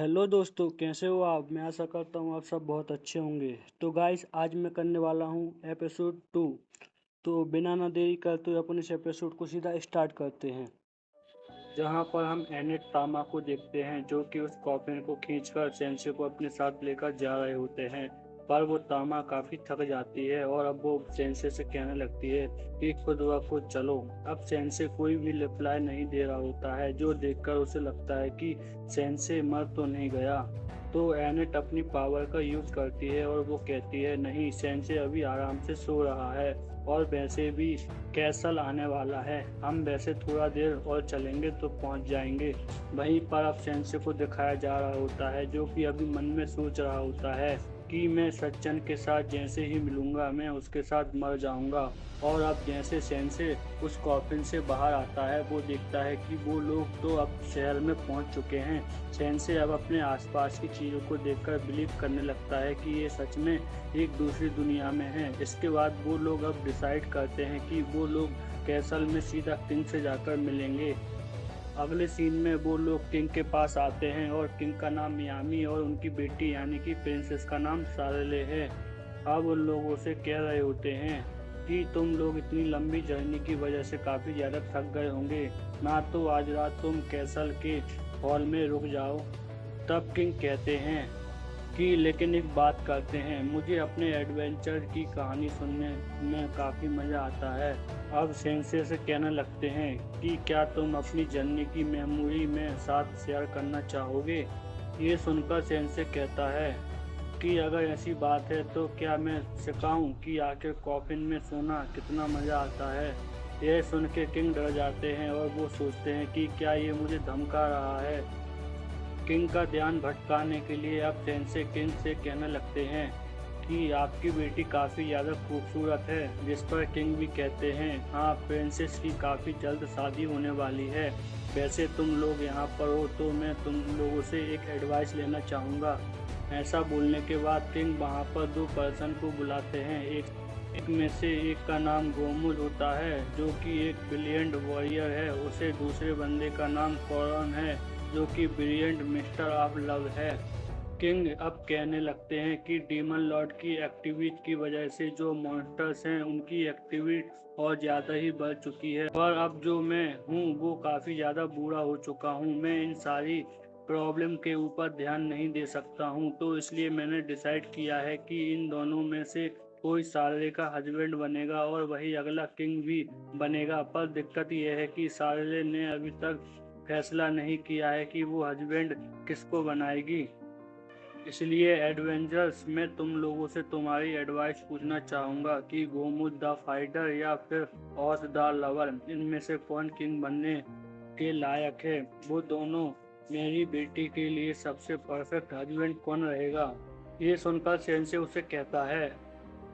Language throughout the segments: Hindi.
हेलो दोस्तों, कैसे हो आप। मैं आशा करता हूँ आप सब बहुत अच्छे होंगे। तो गाइस, आज मैं करने वाला हूँ एपिसोड 2। तो बिना ना देरी करते हुए अपन इस एपिसोड को सीधा स्टार्ट करते हैं, जहाँ पर हम एनेट तामा को देखते हैं जो कि उस कॉफिन को खींचकर सेंसे को अपने साथ लेकर जा रहे होते हैं। पर वो तामा काफी थक जाती है और अब वो सेंसे से कहने लगती है कि खुद ब खुद चलो। अब सेंसे कोई भी रिप्लाई नहीं दे रहा होता है, जो देखकर उसे लगता है कि सेंसे मर तो नहीं गया। तो एनेट अपनी पावर का यूज करती है और वो कहती है नहीं, सेंसे अभी आराम से सो रहा है और वैसे भी कैसल आने वाला है। हम वैसे थोड़ा देर और चलेंगे तो पहुंच जाएंगे। वहीं पर अब सेंसे को दिखाया जा रहा होता है जो कि अभी मन में सोच रहा होता है कि मैं सज्जन के साथ जैसे ही मिलूंगा मैं उसके साथ मर जाऊंगा। और अब जैसे सेंसे उस कॉफिन से बाहर आता है, वो देखता है कि वो लोग तो अब शहर में पहुंच चुके हैं। सेंसे अब अपने आसपास की चीजों को देखकर बिलीव करने लगता है कि ये सच में एक दूसरी दुनिया में है। इसके बाद वो लोग अब डिसाइड करते हैं कि वो लोग कैसल में सीधा किंग से जाकर मिलेंगे। अगले सीन में वो लोग किंग के पास आते हैं और किंग का नाम मियामी और उनकी बेटी यानी कि प्रिंसेस का नाम सारेले है। अब उन लोगों से कह रहे होते हैं कि तुम लोग इतनी लंबी जर्नी की वजह से काफी ज्यादा थक गए होंगे, ना तो आज रात तुम कैसल के हॉल में रुक जाओ। तब किंग कहते हैं कि लेकिन एक बात करते हैं, मुझे अपने एडवेंचर की कहानी सुनने में काफ़ी मज़ा आता है। अब सेंसे से कहने लगते हैं कि क्या तुम अपनी जर्नी की मेमोरी में साथ शेयर करना चाहोगे। ये सुनकर सेंसे कहता है कि अगर ऐसी बात है तो क्या मैं सिखाऊं कि आखिर कॉफिन में सोना कितना मज़ा आता है। यह सुन के किंग डर जाते हैं और वो सोचते हैं कि क्या ये मुझे धमका रहा है। किंग का ध्यान भटकाने के लिए अब सेंसे किंग से कहने लगते हैं कि आपकी बेटी काफी ज्यादा खूबसूरत है, जिस पर किंग भी कहते हैं हाँ, प्रिंसेस की काफी जल्द शादी होने वाली है। वैसे तुम लोग यहाँ पर हो तो मैं तुम लोगों से एक एडवाइस लेना चाहूँगा। ऐसा बोलने के बाद किंग वहाँ पर दो पर्सन को बुलाते हैं। एक में से एक का नाम गोमुल होता है जो कि एक ब्रिलियंट वॉरियर है, उसे दूसरे बंदे का नाम कॉरन है जो कि ब्रिलियंट मिस्टर ऑफ लव है। किंग अब कहने लगते हैं कि डीमन लॉर्ड की एक्टिविटी की वजह से जो मॉन्स्टर्स हैं उनकी एक्टिविटी और ज़्यादा ही बढ़ चुकी है, और अब जो मैं हूँ वो काफ़ी ज़्यादा बुरा हो चुका हूँ। मैं इन सारी प्रॉब्लम के ऊपर ध्यान नहीं दे सकता हूँ, तो इसलिए मैंने डिसाइड किया है कि इन दोनों में से कोई सारे का हस्बैंड बनेगा और वही अगला किंग भी बनेगा। पर दिक्कत यह है कि सारे ने अभी तक फैसला नहीं किया है कि वो हस्बैंड किसको बनाएगी। इसलिए एडवेंचर्स में तुम लोगों से तुम्हारी एडवाइस पूछना चाहूंगा कि गोमुद द फाइटर या फिर औस द लवर, इनमें से कौन किंग बनने के लायक है। वो दोनों मेरी बेटी के लिए सबसे परफेक्ट हस्बैंड कौन रहेगा। ये सुनकर सेंसे उसे कहता है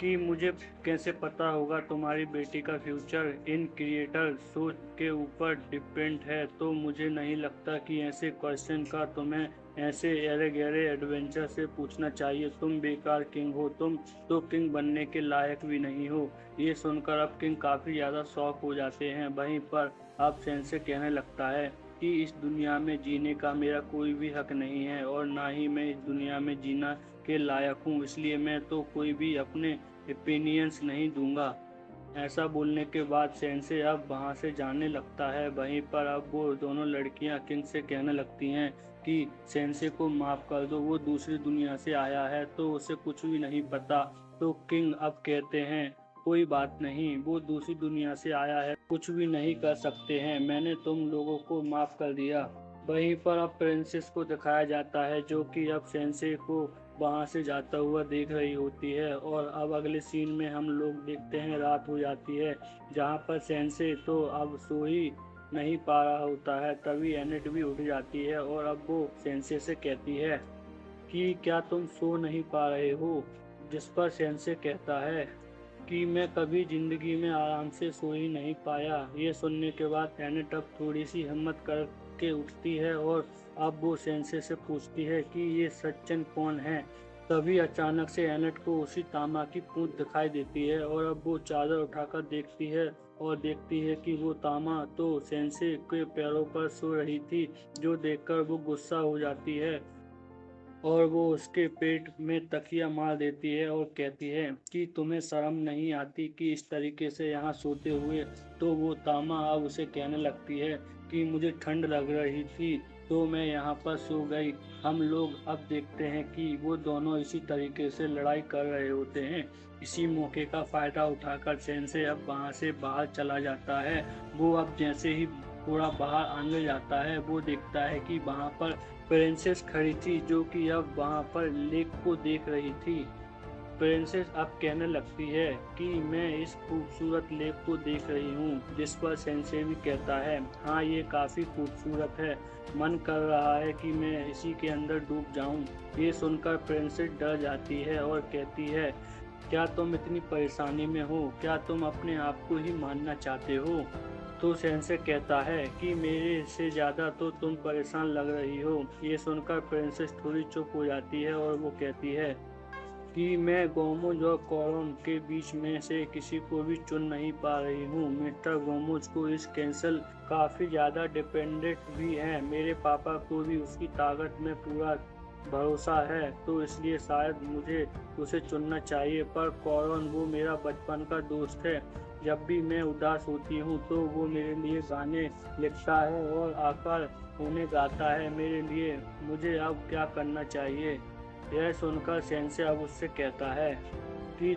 कि मुझे कैसे पता होगा, तुम्हारी बेटी का फ्यूचर इन क्रिएटर सोच के ऊपर डिपेंड है। तो मुझे नहीं लगता कि ऐसे क्वेश्चन का तुम्हें ऐसे अरे गहरे एडवेंचर से पूछना चाहिए। तुम बेकार किंग हो, तुम तो किंग बनने के लायक भी नहीं हो। ये सुनकर अब किंग काफी ज्यादा शॉक हो जाते हैं। वहीं पर अब सेंसे कहने लगता है कि इस दुनिया में जीने का मेरा कोई भी हक नहीं है और ना ही मैं इस दुनिया में जीना के लायक हूँ, इसलिए मैं तो कोई भी अपने ओपिनियंस नहीं दूंगा। ऐसा बोलने के बाद सेंसे अब वहां से जाने लगता है। वहीं पर अब वो दोनों लड़कियां किंग से कहने लगती हैं कि सेंसे को माफ कर दो, वो दूसरी दुनिया से आया है तो उसे कुछ भी नहीं पता। तो किंग अब कहते हैं कोई बात नहीं, वो दूसरी दुनिया से आया है, कुछ भी नहीं कर सकते हैं, मैंने तुम लोगों को माफ कर दिया। वहीं पर अब प्रिंसेस को दिखाया जाता है जो कि अब सेंसे को वहां से जाता हुआ देख रही होती है। और अब अगले सीन में हम लोग देखते हैं रात हो जाती है, जहां पर सेंसे तो अब सो ही नहीं पा रहा होता है। तभी एनेट भी उठ जाती है और अब वो सेंसे से कहती है कि क्या तुम सो नहीं पा रहे हो। जिस पर सेंसे कहता है कि मैं कभी जिंदगी में आराम से सो ही नहीं पाया। ये सुनने के बाद एनेट अब थोड़ी सी हिम्मत करके उठती है और अब वो सेंसे से पूछती है कि ये सज्जन कौन है। तभी अचानक से एनेट को उसी तामा की पूंछ दिखाई देती है और अब वो चादर उठाकर देखती है और देखती है कि वो तामा तो सेंसे के पैरों पर सो रही थी, जो देखकर वो गुस्सा हो जाती है। और वो उसके पेट में तकिया मार देती है और कहती है कि तुम्हें शर्म नहीं आती कि इस तरीके से यहाँ सोते हुए। तो वो तामा अब उसे कहने लगती है कि मुझे ठंड लग रही थी तो मैं यहाँ पर सो गई। हम लोग अब देखते हैं कि वो दोनों इसी तरीके से लड़ाई कर रहे होते हैं। इसी मौके का फायदा उठाकर सेंसे अब वहाँ से बाहर चला जाता है। वो अब जैसे ही थोड़ा बाहर आने जाता है वो देखता है कि वहाँ पर प्रिंसेस खड़ी थी जो कि अब वहां पर लेक को देख रही थी। प्रिंसेस अब कहने लगती है कि मैं इस खूबसूरत लेक को देख रही हूँ, जिस पर सेंसे भी कहता है हाँ ये काफी खूबसूरत है, मन कर रहा है कि मैं इसी के अंदर डूब जाऊं। ये सुनकर प्रिंसेस डर जाती है और कहती है क्या तुम इतनी परेशानी में हो, क्या तुम अपने आप को ही मारना चाहते हो। तो सेंसे कहता है कि मेरे से ज्यादा तो तुम परेशान लग रही हो। ये सुनकर प्रिंसेस थोड़ी चुप हो जाती है और वो कहती है कि मैं गोमोज और कॉरोन के बीच में से किसी को भी चुन नहीं पा रही हूँ। मिस्टर गोमोज को इस कैंसल काफी ज्यादा डिपेंडेंट भी है, मेरे पापा को भी उसकी ताकत में पूरा भरोसा है, तो इसलिए शायद मुझे उसे चुनना चाहिए। पर कॉरोन वो मेरा बचपन का दोस्त है, जब भी मैं उदास होती हूँ तो वो मेरे लिए गाने लिखता है और आकर उन्हें गाता है मेरे लिए। मुझे अब क्या करना चाहिए। यह सुनकर सेंसे अब उससे कहता है कि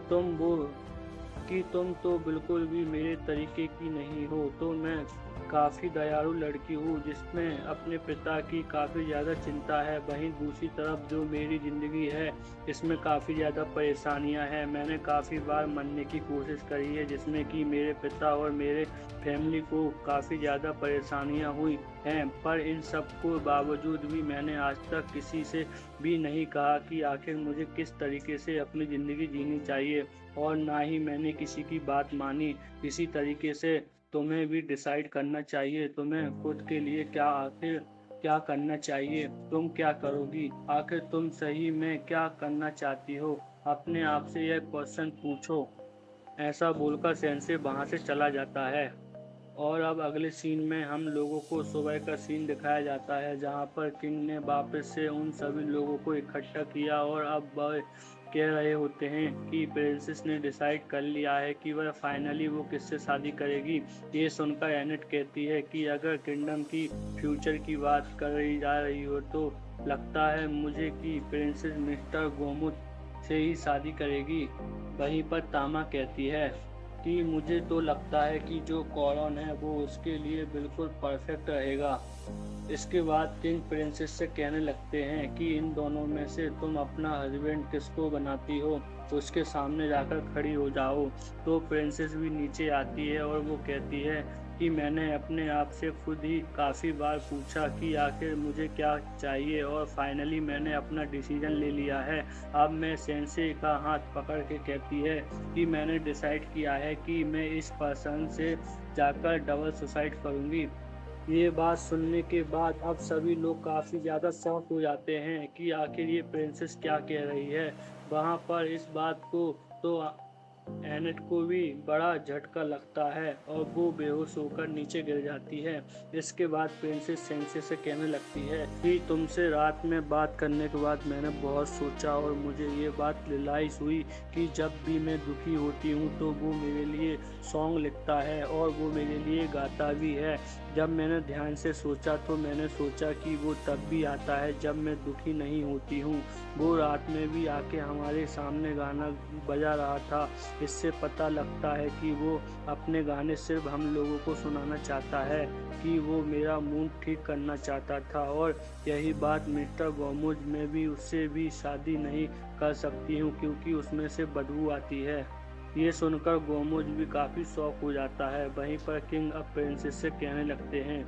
तुम तो बिल्कुल भी मेरे तरीके की नहीं हो। तो मैं काफ़ी दयालु लड़की हूँ जिसमें अपने पिता की काफ़ी ज़्यादा चिंता है। वहीं दूसरी तरफ जो मेरी ज़िंदगी है इसमें काफ़ी ज़्यादा परेशानियाँ हैं। मैंने काफ़ी बार मरने की कोशिश करी है जिसमें कि मेरे पिता और मेरे फैमिली को काफ़ी ज़्यादा परेशानियाँ हुई हैं, पर इन सब को बावजूद भी मैंने आज तक किसी से भी नहीं कहा कि आखिर मुझे किस तरीके से अपनी ज़िंदगी जीनी चाहिए, और ना ही मैंने किसी की बात मानी। इसी तरीके से तुम्हें भी डिसाइड करना चाहिए, तुम्हें खुद के लिए आखिर क्या करना चाहिए। तुम क्या करोगी, आखिर तुम सही में क्या करना चाहती हो, अपने आप से यह क्वेश्चन पूछो। ऐसा बोलकर सेंसे वहां से चला जाता है। और अब अगले सीन में हम लोगों को सुबह का सीन दिखाया जाता है जहां पर किंग ने वापस से उन सभी लोगों को इकट्ठा किया और अब वह कह रहे होते हैं कि प्रिंसेस ने डिसाइड कर लिया है कि वह फाइनली वो किससे शादी करेगी। ये सुनकर एनेट कहती है कि अगर किंगडम की फ्यूचर की बात कर रही जा रही हो तो लगता है मुझे कि प्रिंसेस मिस्टर गोमुत से ही शादी करेगी। वहीं पर तामा कहती है कि मुझे तो लगता है कि जो कॉरन है वो उसके लिए बिल्कुल परफेक्ट रहेगा। इसके बाद किंग प्रिंसेस से कहने लगते हैं कि इन दोनों में से तुम अपना हस्बैंड किसको बनाती हो, उसके सामने जाकर खड़ी हो जाओ। तो प्रिंसेस भी नीचे आती है और वो कहती है कि मैंने अपने आप से खुद ही काफ़ी बार पूछा कि आखिर मुझे क्या चाहिए और फाइनली मैंने अपना डिसीजन ले लिया है। अब मैं सेंसे का हाथ पकड़ के कहती है कि मैंने डिसाइड किया है कि मैं इस पर्सन से जाकर डबल सुसाइड करूंगी। ये बात सुनने के बाद अब सभी लोग काफी ज्यादा शॉक हो जाते हैं कि आखिर ये प्रिंसेस क्या कह रही है। वहां पर इस बात को तो एनेट को भी बड़ा झटका लगता है और वो बेहोश होकर नीचे गिर जाती है। इसके बाद प्रिंसेस सेंसे से कहने लगती है कि तुमसे रात में बात करने के बाद मैंने बहुत सोचा और मुझे ये बात रियलाइज हुई कि जब भी मैं दुखी होती हूँ तो वो मेरे लिए सॉन्ग लिखता है और वो मेरे लिए गाता भी है। जब मैंने ध्यान से सोचा तो मैंने सोचा कि वो तब भी आता है जब मैं दुखी नहीं होती हूँ। वो रात में भी आके हमारे सामने गाना बजा रहा था। इससे पता लगता है कि वो अपने गाने सिर्फ हम लोगों को सुनाना चाहता है, कि वो मेरा मूड ठीक करना चाहता था। और यही बात मिस्टर गोमुज में भी उससे भी शादी नहीं कर सकती हूँ क्योंकि उसमें से बदबू आती है। ये सुनकर गोमुज भी काफी शॉक हो जाता है। वहीं पर किंग अब प्रिंसेस से कहने लगते हैं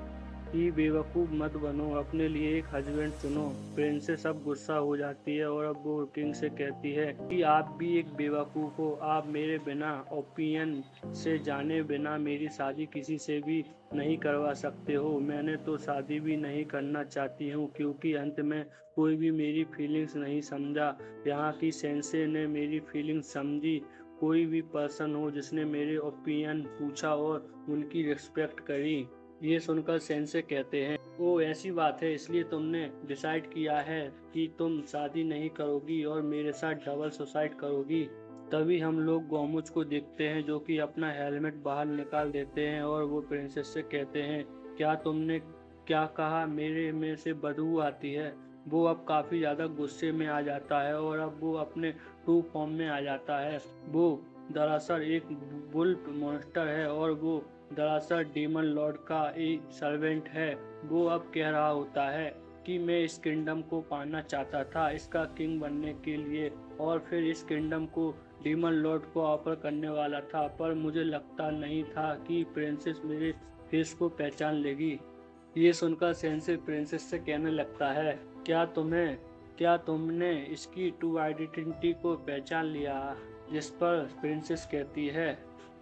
कि बेवकूफ़ मत बनो, अपने लिए एक हस्बैंड चुनो। प्रिंसेस अब गुस्सा हो जाती है और अब वो किंग से कहती है कि आप भी एक बेवकूफ़ हो, आप मेरे बिना ओपिनियन से जाने बिना मेरी शादी किसी से भी नहीं करवा सकते हो। मैंने तो शादी भी नहीं करना चाहती हूँ क्योंकि अंत में कोई भी मेरी फीलिंग्स नहीं समझा। यहाँ की सेंसे ने मेरी फीलिंग्स समझी। कोई भी पर्सन हो जिसने मेरे ओपिनियन पूछा और उनकी रिस्पेक्ट करी। ये सुनकर सेंसे कहते हैं ओह ऐसी बात है, इसलिए तुमने डिसाइड किया है कि तुम शादी नहीं करोगी और मेरे साथ डबल सुसाइड करोगी। तभी हम लोग गोमुज को देखते हैं जो कि अपना हेलमेट बाहर निकाल देते हैं और वो प्रिंसेस से कहते हैं, क्या तुमने क्या कहा, मेरे में से बदबू आती है। वो अब काफी ज्यादा गुस्से में आ जाता है और अब वो अपने ट्रू फॉर्म में आ जाता है। वो दरअसल एक बुल्प मॉन्स्टर है और वो दरअसल डीमन लॉर्ड का एक सर्वेंट है। वो अब कह रहा होता है कि मैं इस किंगडम को पाना चाहता था इसका किंग बनने के लिए, और फिर इस किंगडम को डीमन लॉर्ड को ऑफर करने वाला था, पर मुझे लगता नहीं था कि प्रिंसेस मेरे फेस को पहचान लेगी। ये सुनकर सेंसिल प्रिंसेस से कहने लगता है, क्या तुम्हें क्या तुमने इसकी ट्रू आइडेंटिटी को पहचान लिया। जिस पर प्रिंसेस कहती है,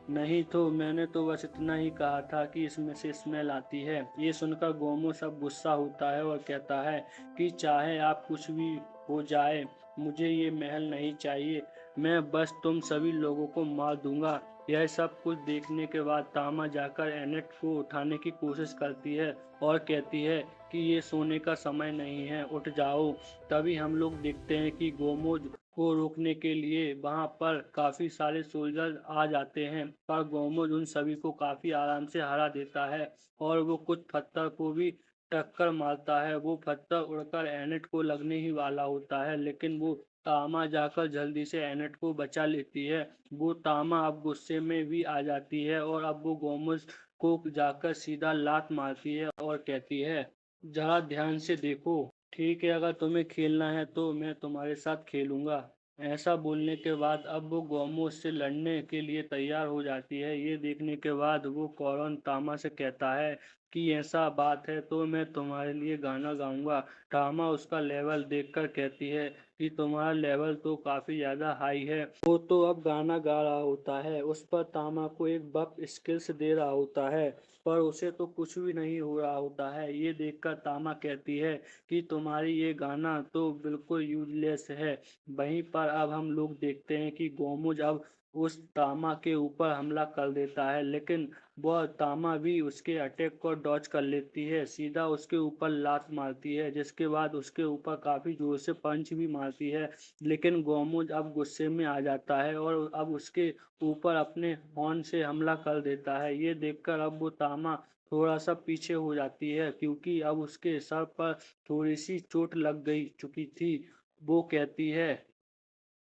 नहीं तो मैंने तो बस इतना ही कहा था कि इसमें से स्मेल आती है। ये सुनकर गोमो सब गुस्सा होता है और कहता है कि चाहे आप कुछ भी हो जाए, मुझे ये महल नहीं चाहिए, मैं बस तुम सभी लोगों को मार दूंगा। यह सब कुछ देखने के बाद तामा जाकर एनेट को उठाने की कोशिश करती है और कहती है कि ये सोने का समय नहीं है, उठ जाओ। तभी हम लोग देखते हैं कि गोमोज को रोकने के लिए वहां पर काफी सारे सोल्जर आ जाते हैं, पर गोमोज उन सभी को काफी आराम से हरा देता है और वो कुछ पत्थर को भी टक्कर मारता है। वो पत्थर उड़कर एनेट को लगने ही वाला होता है, लेकिन वो तामा जाकर जल्दी से एनेट को बचा लेती है। वो तामा अब गुस्से में भी आ जाती है और अब वो गोमोज को जाकर सीधा लात मारती है और कहती है, जरा ध्यान से देखो, ठीक है, अगर तुम्हें खेलना है तो मैं तुम्हारे साथ खेलूंगा। ऐसा बोलने के बाद अब वो गोमो से लड़ने के लिए तैयार हो जाती है। ये देखने के बाद वो कौरन तामा से कहता है कि ऐसा बात है तो मैं तुम्हारे लिए गाना गाऊंगा। तामा उसका लेवल देखकर कहती है कि तुम्हारा लेवल तो काफी ज्यादा हाई है। वो तो अब गाना गा रहा होता है, उस पर तामा को एक बफ स्किल्स दे रहा होता है, पर उसे तो कुछ भी नहीं हो रहा होता है। ये देखकर तामा कहती है कि तुम्हारी ये गाना तो बिल्कुल यूजलेस है। वहीं पर अब हम लोग देखते हैं कि गोमुज अब उस तामा के ऊपर हमला कर देता है, लेकिन वह तामा भी उसके अटैक को डॉज कर लेती है, सीधा उसके ऊपर लात मारती है, जिसके बाद उसके ऊपर काफी जोर से पंच भी मारती है। लेकिन गोमुज अब गुस्से में आ जाता है और अब उसके ऊपर अपने हॉर्न से हमला कर देता है। ये देखकर अब वो तामा थोड़ा सा पीछे हो जाती है, क्योंकि अब उसके सर पर थोड़ी सी चोट लग गई चुकी थी। वो कहती है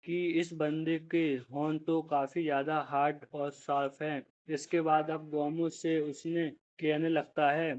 कि इस बंदे के हॉर्न तो काफी ज्यादा हार्ड और शार्प हैं। इसके बाद अब गोमू से उसने कहने लगता है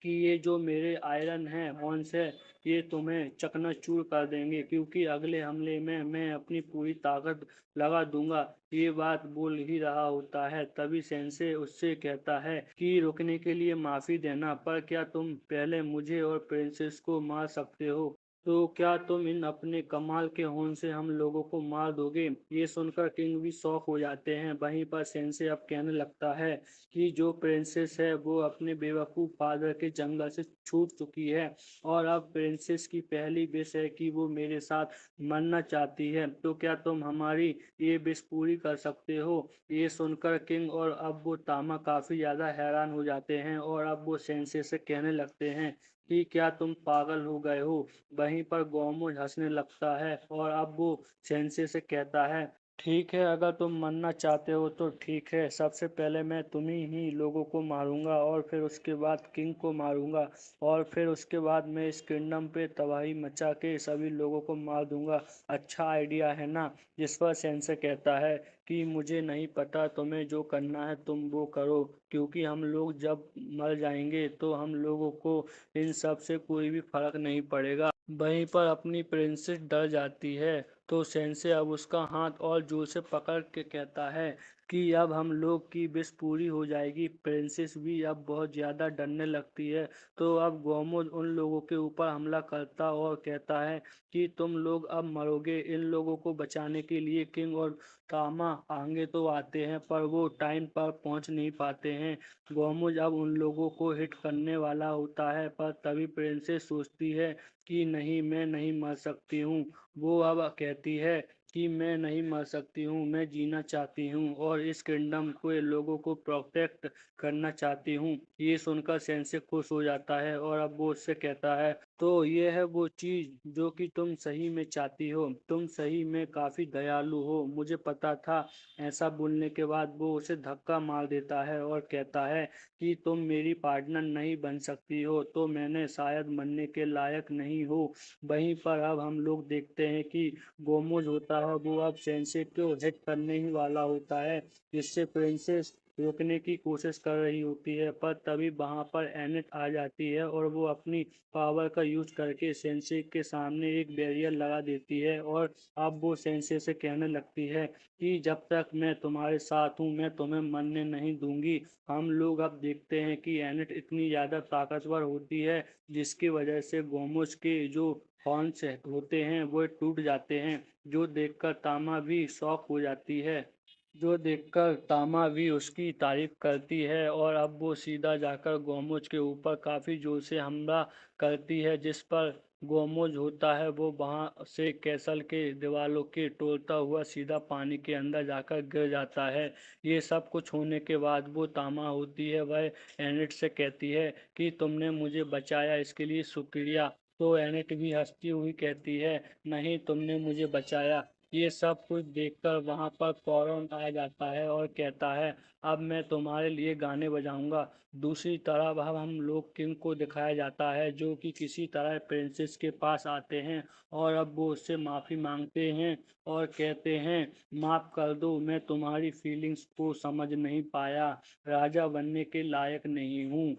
कि ये जो मेरे आयरन है हॉर्न्स है, ये तुम्हें चकनाचूर कर देंगे, क्योंकि अगले हमले में मैं अपनी पूरी ताकत लगा दूंगा। ये बात बोल ही रहा होता है, तभी सेंसे उससे कहता है कि रुकने के लिए माफी देना, पर क्या तुम पहले मुझे और प्रिंसेस को मार सकते हो। तो क्या तुम इन अपने कमाल के होन से हम लोगों को मार दोगे। ये सुनकर किंग भी शॉक हो जाते हैं। वहीं पर सेंसे अब कहने लगता है कि जो प्रिंसेस है वो अपने बेवकूफ फादर के जंगल से छूट चुकी है, और अब प्रिंसेस की पहली विश है कि वो मेरे साथ मरना चाहती है। तो क्या तुम हमारी ये विश पूरी कर सकते हो। ये सुनकर किंग और अब वो तामा काफी ज्यादा हैरान हो जाते हैं और अब वो सेंसे से कहने लगते हैं कि क्या तुम पागल हो गए हो। वहीं पर गोमोज हंसने लगता है और अब वो सेंसे से कहता है, ठीक है, अगर तुम मरना चाहते हो तो ठीक है, सबसे पहले मैं तुम्ही ही लोगों को मारूंगा और फिर उसके बाद किंग को मारूंगा, और फिर उसके बाद मैं इस किंगडम पे तबाही मचा के सभी लोगों को मार दूंगा। अच्छा आइडिया है ना। जिस पर सेंसे कहता है कि मुझे नहीं पता, तुम्हें जो करना है तुम वो करो, क्योंकि हम लोग जब मर जाएंगे तो हम लोगों को इन सब से कोई भी फर्क नहीं पड़ेगा। वहीं पर अपनी प्रिंसेस डर जाती है, तो सेंसे अब उसका हाथ और जोर से पकड़ के कहता है कि अब हम लोग की विश पूरी हो जाएगी। प्रिंसेस भी अब बहुत ज्यादा डरने लगती है। तो अब गोमोज उन लोगों के ऊपर हमला करता और कहता है कि तुम लोग अब मरोगे। इन लोगों को बचाने के लिए किंग और तामा आगे तो आते हैं, पर वो टाइम पर पहुंच नहीं पाते हैं। गोमोज अब उन लोगों को हिट करने वाला होता है, पर तभी प्रिंसेस सोचती है कि नहीं, मैं नहीं मर सकती हूँ। वो अब कहती है कि मैं नहीं मर सकती हूँ, मैं जीना चाहती हूँ और इस किंगडम के लोगों को प्रोटेक्ट करना चाहती हूँ। ये सुनकर सेंसे खुश हो जाता है और अब वो उससे कहता है, तो ये है वो चीज जो कि तुम सही में चाहती हो, तुम सही में काफी दयालु हो, मुझे पता था। ऐसा बोलने के बाद वो उसे धक्का मार देता है और कहता है कि तुम मेरी पार्टनर नहीं बन सकती हो, तो मैंने शायद मरने के लायक नहीं हो। वहीं पर अब हम लोग देखते हैं कि गोमोज होता है वो अब सेंसे को हिट करने ही वाला होता है, जिससे प्रिंसेस रोकने की कोशिश कर रही होती है, पर तभी वहां पर एनेट आ जाती है और वो अपनी पावर का यूज करके सेंसे के सामने एक बैरियर लगा देती है। और अब वो सेंसे से कहने लगती है कि जब तक मैं तुम्हारे साथ हूँ मैं तुम्हें मरने नहीं दूंगी। हम लोग अब देखते हैं कि एनेट इतनी ज्यादा ताकतवर होती है जिसकी वजह से गोमोज के जो हॉर्न्स होते हैं वो टूट जाते हैं, जो देखकर तामा भी शॉक हो जाती है, जो देखकर तामा भी उसकी तारीफ करती है। और अब वो सीधा जाकर गोमोज के ऊपर काफी जोर से हमला करती है, जिस पर गोमोज होता है वो वहां से कैसल के दीवालों के तोड़ता हुआ सीधा पानी के अंदर जाकर गिर जाता है। ये सब कुछ होने के बाद वो तामा होती है वह एनिट से कहती है कि तुमने मुझे बचाया इसके लिए शुक्रिया। तो एनिट भी हंसती हुई कहती है, नहीं तुमने मुझे बचाया। ये सब कुछ देखकर वहां पर कौरन आ जाता है और कहता है, अब मैं तुम्हारे लिए गाने बजाऊंगा। दूसरी तरफ अब हम लोग किंग को दिखाया जाता है जो कि किसी तरह प्रिंसेस के पास आते हैं और अब वो उससे माफी मांगते हैं और कहते हैं, माफ कर दो, मैं तुम्हारी फीलिंग्स को समझ नहीं पाया, राजा बनने के लायक नहीं हूँ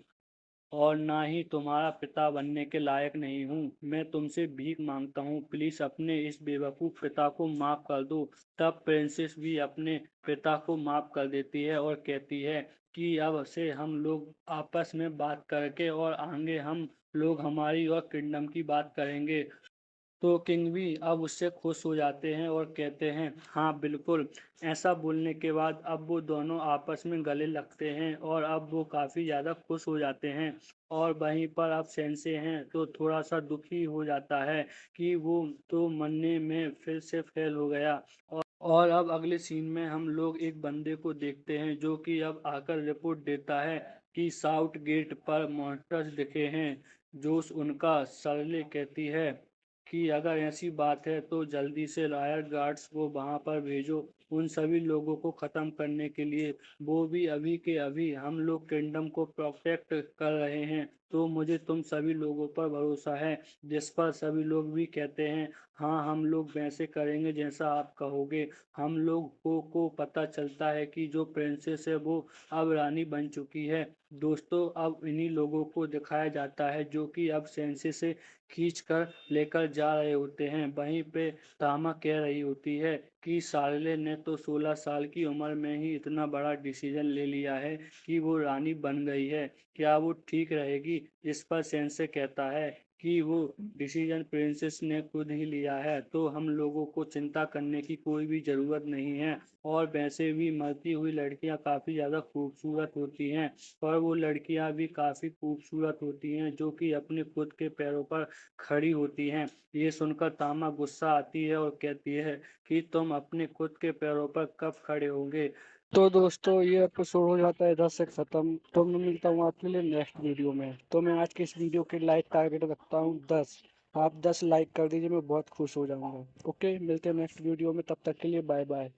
और ना ही तुम्हारा पिता बनने के लायक नहीं हूँ। मैं तुमसे भीख मांगता हूँ, प्लीज अपने इस बेवकूफ पिता को माफ कर दो। तब प्रिंसेस भी अपने पिता को माफ कर देती है और कहती है कि अब से हम लोग आपस में बात करके और आगे हम लोग हमारी और किंगडम की बात करेंगे। तो किंग भी अब उससे खुश हो जाते हैं और कहते हैं, हाँ बिल्कुल। ऐसा बोलने के बाद अब वो दोनों आपस में गले लगते हैं और अब वो काफी ज्यादा खुश हो जाते हैं। और वहीं पर अब सेंसे हैं तो थोड़ा सा दुखी हो जाता है कि वो तो मरने में फिर से फेल हो गया। और अब अगले सीन में हम लोग एक बंदे को देखते हैं जो कि अब आकर रिपोर्ट देता है कि साउथ गेट पर मॉन्स्टर्स दिखे हैं। जोश उनका सरले कहती है कि अगर ऐसी बात है तो जल्दी से लायर गार्ड्स को वहां पर भेजो, उन सभी लोगों को खत्म करने के लिए। वो भी अभी के अभी हम लोग किंगडम को प्रोटेक्ट कर रहे हैं, तो मुझे तुम सभी लोगों पर भरोसा है। जिस पर सभी लोग भी कहते हैं, हाँ हम लोग वैसे करेंगे जैसा आप कहोगे। हम लोग को पता चलता है कि जो प्रिंसेस है वो अब रानी बन चुकी है। दोस्तों अब इन्हीं लोगों को दिखाया जाता है जो कि अब सेंसे से खींच कर लेकर जा रहे होते हैं। वहीं पे तामा कह रही होती है कि सार्ले ने तो 16 साल की उम्र में ही इतना बड़ा डिसीजन ले लिया है कि वो रानी बन गई है, क्या वो ठीक रहेगी? इस पर सेंसे कहता है कि वो डिसीजन प्रिंसेस ने खुद ही लिया है, तो हम लोगों को चिंता करने की कोई भी जरूरत नहीं है। और वैसे भी मरती हुई लड़कियां काफी ज्यादा खूबसूरत होती हैं, पर वो लड़कियां भी काफी खूबसूरत होती हैं जो कि अपने खुद के पैरों पर खड़ी होती हैं। ये सुनकर तामा गुस्सा आती है और कहती है कि तुम अपने खुद के पैरों पर कब खड़े होंगे। तो दोस्तों ये एपिसोड हो जाता है इधर से खत्म। तो मैं मिलता हूँ आपके लिए नेक्स्ट वीडियो में। तो मैं आज के इस वीडियो के लाइक टारगेट रखता हूँ 10। आप 10 लाइक कर दीजिए, मैं बहुत खुश हो जाऊंगा। ओके, मिलते हैं नेक्स्ट वीडियो में, तब तक के लिए बाय बाय।